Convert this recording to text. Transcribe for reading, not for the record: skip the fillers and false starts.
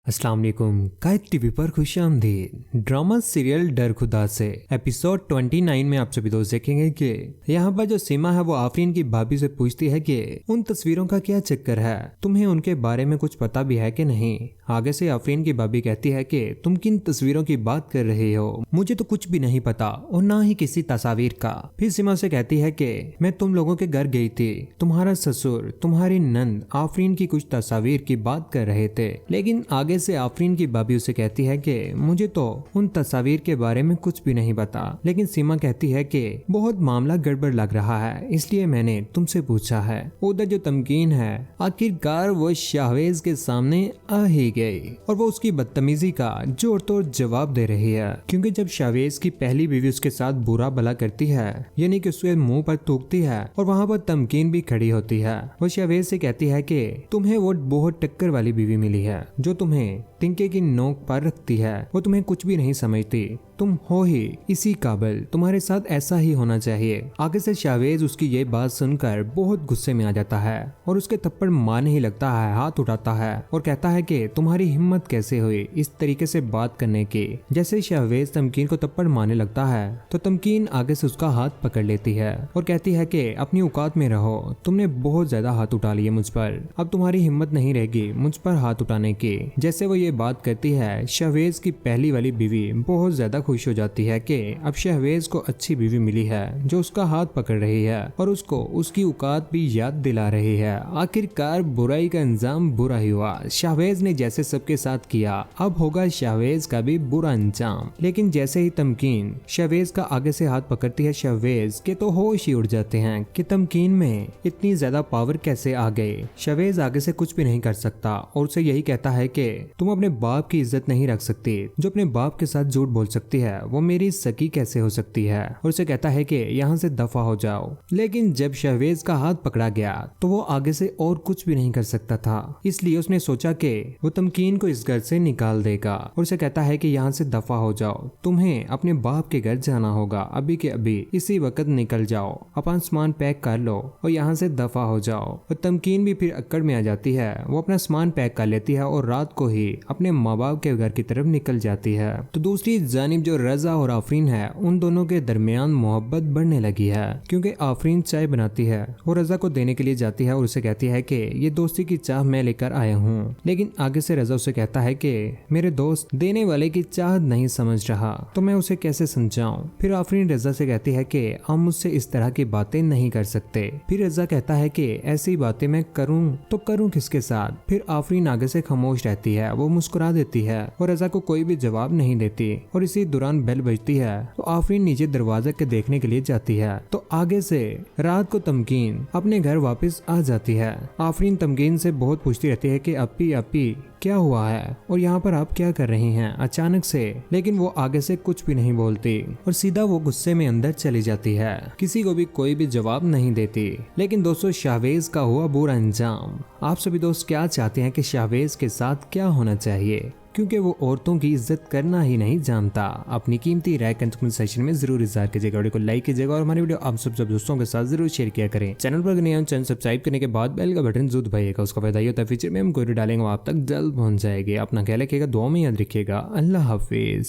अस्सलाम वालेकुम। कायद टीवी पर खुशामदीद। ड्रामा सीरियल डर खुदा से एपिसोड 29 में आप सभी दोस्त देखेंगे कि यहाँ पर जो सीमा है वो आफरीन की भाभी से पूछती है कि उन तस्वीरों का क्या चक्कर है, तुम्हें उनके बारे में कुछ पता भी है कि नहीं। आगे से आफरीन की भाभी कहती है कि तुम किन तस्वीरों की बात कर रहे हो, मुझे तो कुछ भी नहीं पता और ना ही किसी तस्वीर का। फिर सीमा से कहती है कि मैं तुम लोगों के घर गई थी, तुम्हारा ससुर तुम्हारी नंद आफरीन की कुछ तस्वीर की बात कर रहे थे, लेकिन आगे से आफरीन की भाभी उसे कहती है कि मुझे तो उन तस्वीर के बारे में कुछ भी नहीं पता। लेकिन सीमा कहती है कि बहुत मामला गड़बड़ लग रहा है, इसलिए मैंने तुमसे पूछा है। उधर जो तमकीन है आखिरकार वो शाहवेज के सामने आ ही गई और वो उसकी बदतमीजी का जोर तोड़ जवाब दे रही है, क्योंकि जब शाहवेज की पहली बीवी उसके साथ बुरा भला करती है, यानी कि उसके मुंह पर थूकती है और वहाँ पर तमकीन भी खड़ी होती है, वो शाहवेज से कहती है कि तुम्हें वो बहुत टक्कर वाली बीवी मिली है जो तुम्हें तिनके की नोक पर रखती है, वो तुम्हें कुछ भी नहीं समझती, तुम हो ही इसी काबिल, तुम्हारे साथ ऐसा ही होना चाहिए। आगे से शाहवेज उसकी ये बात सुनकर बहुत गुस्से में आ जाता है और उसके थप्पड़ मारने ही लगता है, हाथ उठाता है और कहता है कि तुम्हारी हिम्मत कैसे हुई इस तरीके से बात करने की। जैसे शाहवेज तमकीन को थप्पड़ मारने लगता है तो तमकीन आगे से उसका हाथ पकड़ लेती है और कहती है कि अपनी औकात में रहो, तुमने बहुत ज्यादा हाथ उठा लिए मुझ पर, अब तुम्हारी हिम्मत नहीं रहेगी मुझ पर हाथ उठाने की। जैसे वो ये बात करती है, शाहवेज की पहली वाली बीवी बहुत ज्यादा खुश हो जाती है कि अब शाहवेज को अच्छी बीवी मिली है जो उसका हाथ पकड़ रही है और उसको उसकी औकात भी याद दिला रही है। आखिरकार बुराई का अंजाम बुरा ही हुआ। शाहवेज ने जैसे सबके साथ किया, अब होगा शाहवेज का भी बुरा अंजाम। लेकिन जैसे ही तमकीन शाहवेज का आगे से हाथ पकड़ती है, शाहवेज के तो होश ही उड़ जाते हैं कि तमकीन में इतनी ज्यादा पावर कैसे आ गई। शाहवेज आगे से कुछ भी नहीं कर सकता और उसे यही कहता है कि तुम अपने बाप की इज्जत नहीं रख सकती, जो अपने बाप के साथ झूठ बोल सकती है वो मेरी सकी कैसे हो सकती है, और उसे कहता है कि यहाँ से दफा हो जाओ। लेकिन जब शाहवेज का हाथ पकड़ा गया तो वो आगे से और कुछ भी नहीं कर सकता था, इसलिए उसने सोचा कि वो तमकीन को इस घर से निकाल देगा और उसे कहता है कि यहाँ से दफा हो जाओ, तुम्हें अपने बाप के घर जाना होगा, अभी के अभी इसी वक्त निकल जाओ, अपना सामान पैक कर लो और यहाँ से दफा हो जाओ। और तमकीन भी फिर अक्कड़ में आ जाती है, वो अपना सामान पैक कर लेती है और रात को ही अपने माँ बाप के घर की तरफ निकल जाती है। तो दूसरी जानिब जो रजा और आफरीन है, उन दोनों के दरमियान मोहब्बत बढ़ने लगी है, क्योंकि आफरीन चाय बनाती है वो रजा को देने के लिए जाती है और उसे कहती है कि ये दोस्ती की चाह मैं लेकर आया हूँ। लेकिन आगे से रजा उसे कहता है कि मेरे दोस्त देने वाले की चाह नहीं समझ रहा, तो मैं उसे कैसे समझाऊं। फिर आफरीन रजा से कहती है कि हम मुझसे इस तरह की बातें नहीं कर सकते। फिर रजा कहता है कि ऐसी बातें मैं करूं तो करूं किसके साथ। फिर आफरीन आगे से खामोश रहती है, वो मुस्कुरा देती है और रजा को कोई भी जवाब नहीं देती। और इसी दौरान बेल बजती है तो आफरीन नीचे दरवाजे के देखने के लिए जाती है तो आगे से रात को तमकीन अपने घर वापस आ जाती है। आफरीन तमकीन से बहुत पूछती रहती है कि अपी अपी क्या हुआ है और यहाँ पर आप क्या कर रही हैं अचानक से, लेकिन वो आगे से कुछ भी नहीं बोलती और सीधा वो गुस्से में अंदर चली जाती है, किसी को भी कोई भी जवाब नहीं देती। लेकिन दोस्तों शाहवेज का हुआ बुरा अंजाम। आप सभी दोस्त क्या चाहते हैं कि शाहवेज के साथ क्या होना चाहिए, क्योंकि वो औरतों की इज्जत करना ही नहीं जानता। अपनी कीमती राय कमेंट सेक्शन में जरूर इज़हार कीजिएगा, वीडियो को लाइक कीजिएगा और हमारी वीडियो आप सब दोस्तों के साथ जरूर शेयर किया करें। चैनल पर नए चैनल सब्सक्राइब करने के बाद बेल का बटन जरूर दबाइएगा, उसका फायदा ये होता है फ्यूचर में हम कोई डालेंगे आप तक जल्द पहुंच जाएगी। अपना ख्याल रखिएगा, दुआ में याद रखिएगा। अल्लाह हाफिज।